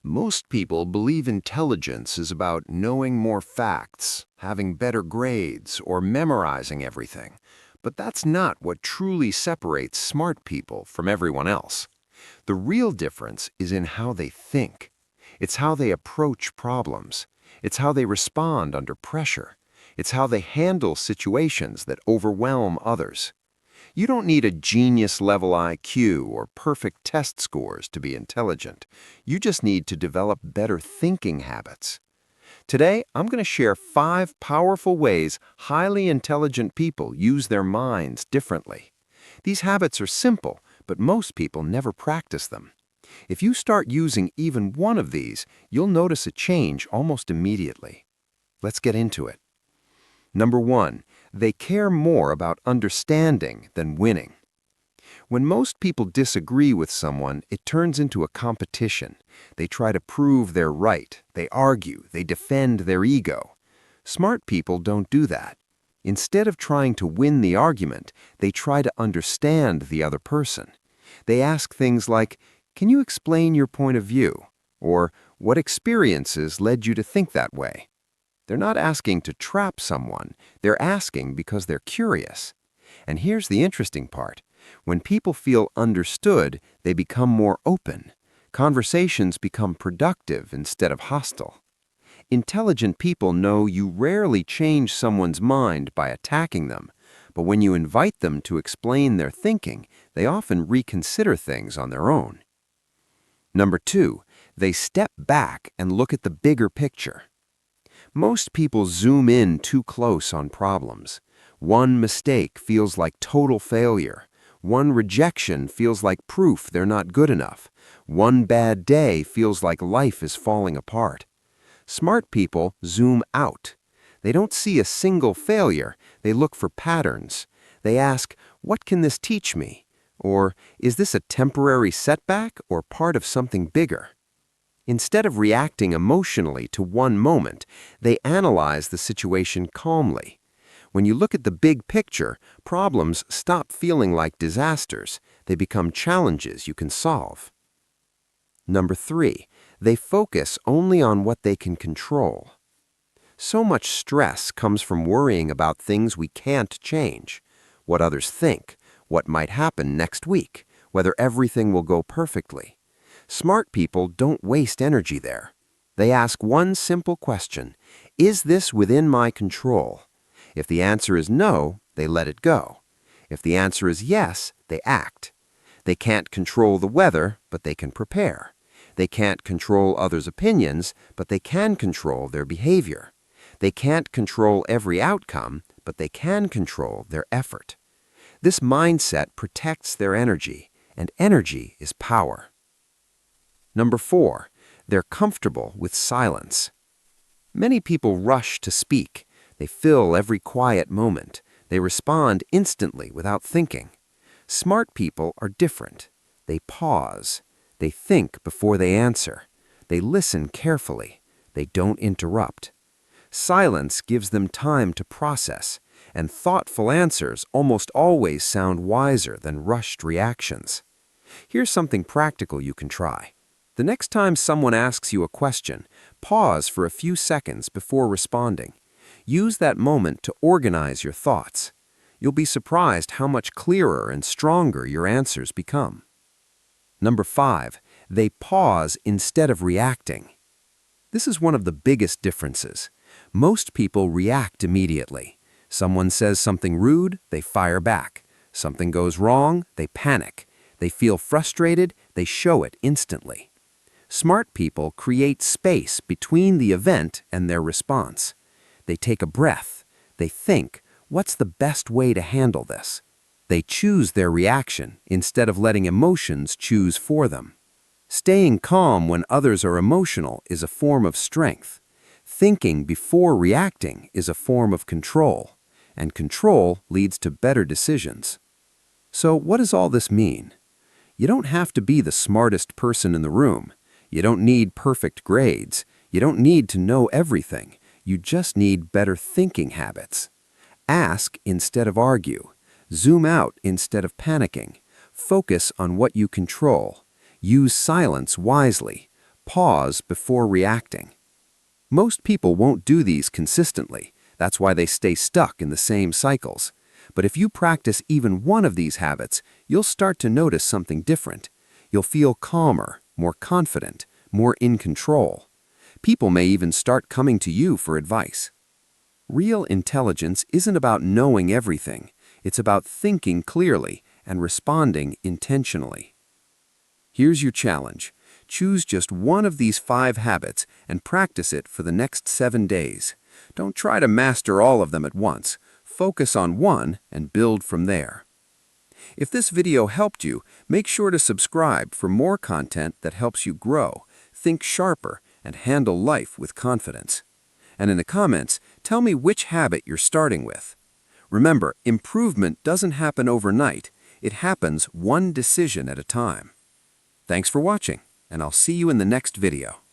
Most people believe intelligence is about knowing more facts, having better grades, or memorizing everything. But that's not what truly separates smart people from everyone else. The real difference is in how they think. It's how they approach problems. It's how they respond under pressure. It's how they handle situations that overwhelm others. You don't need a genius-level IQ or perfect test scores to be intelligent. You just need to develop better thinking habits. Today, I'm going to share 5 powerful ways highly intelligent people use their minds differently. These habits are simple, but most people never practice them. If you start using even one of these, you'll notice a change almost immediately. Let's get into it. Number 1, they care more about understanding than winning. When most people disagree with someone, it turns into a competition. They try to prove they're right, they argue, they defend their ego. Smart people don't do that. Instead of trying to win the argument, they try to understand the other person. They ask things like, "Can you explain your point of view?" Or, "What experiences led you to think that way?" They're not asking to trap someone, they're asking because they're curious. And here's the interesting part. When people feel understood, they become more open. Conversations become productive instead of hostile. Intelligent people know you rarely change someone's mind by attacking them, but when you invite them to explain their thinking, they often reconsider things on their own. Number 2, they step back and look at the bigger picture. Most people zoom in too close on problems. One mistake feels like total failure. One rejection feels like proof they're not good enough. One bad day feels like life is falling apart. Smart people zoom out. They don't see a single failure, they look for patterns. They ask, "What can this teach me?" Or, "Is this a temporary setback or part of something bigger?" Instead of reacting emotionally to one moment, they analyze the situation calmly. When you look at the big picture, problems stop feeling like disasters. They become challenges you can solve. Number 3, they focus only on what they can control. So much stress comes from worrying about things we can't change. What others think, what might happen next week, whether everything will go perfectly. Smart people don't waste energy there. They ask one simple question: is this within my control? If the answer is no, they let it go. If the answer is yes, they act. They can't control the weather, but they can prepare. They can't control others' opinions, but they can control their behavior. They can't control every outcome, but they can control their effort. This mindset protects their energy, and energy is power. Number 4, they're comfortable with silence. Many people rush to speak. They fill every quiet moment. They respond instantly without thinking. Smart people are different. They pause. They think before they answer. They listen carefully. They don't interrupt. Silence gives them time to process, and thoughtful answers almost always sound wiser than rushed reactions. Here's something practical you can try. The next time someone asks you a question, pause for a few seconds before responding. Use that moment to organize your thoughts. You'll be surprised how much clearer and stronger your answers become. Number 5, they pause instead of reacting. This is one of the biggest differences. Most people react immediately. Someone says something rude, they fire back. Something goes wrong, they panic. They feel frustrated, they show it instantly. Smart people create space between the event and their response. They take a breath. They think, what's the best way to handle this? They choose their reaction instead of letting emotions choose for them. Staying calm when others are emotional is a form of strength. Thinking before reacting is a form of control, and control leads to better decisions. So what does all this mean? You don't have to be the smartest person in the room. You don't need perfect grades. You don't need to know everything. You just need better thinking habits. Ask instead of argue. Zoom out instead of panicking. Focus on what you control. Use silence wisely. Pause before reacting. Most people won't do these consistently. That's why they stay stuck in the same cycles. But if you practice even one of these habits, you'll start to notice something different. You'll feel calmer, more confident, more in control. People may even start coming to you for advice. Real intelligence isn't about knowing everything. It's about thinking clearly and responding intentionally. Here's your challenge. Choose just one of these 5 habits and practice it for the next 7 days. Don't try to master all of them at once. Focus on one and build from there. If this video helped you, make sure to subscribe for more content that helps you grow, think sharper, and handle life with confidence. And in the comments, tell me which habit you're starting with. Remember, improvement doesn't happen overnight. It happens one decision at a time. Thanks for watching, and I'll see you in the next video.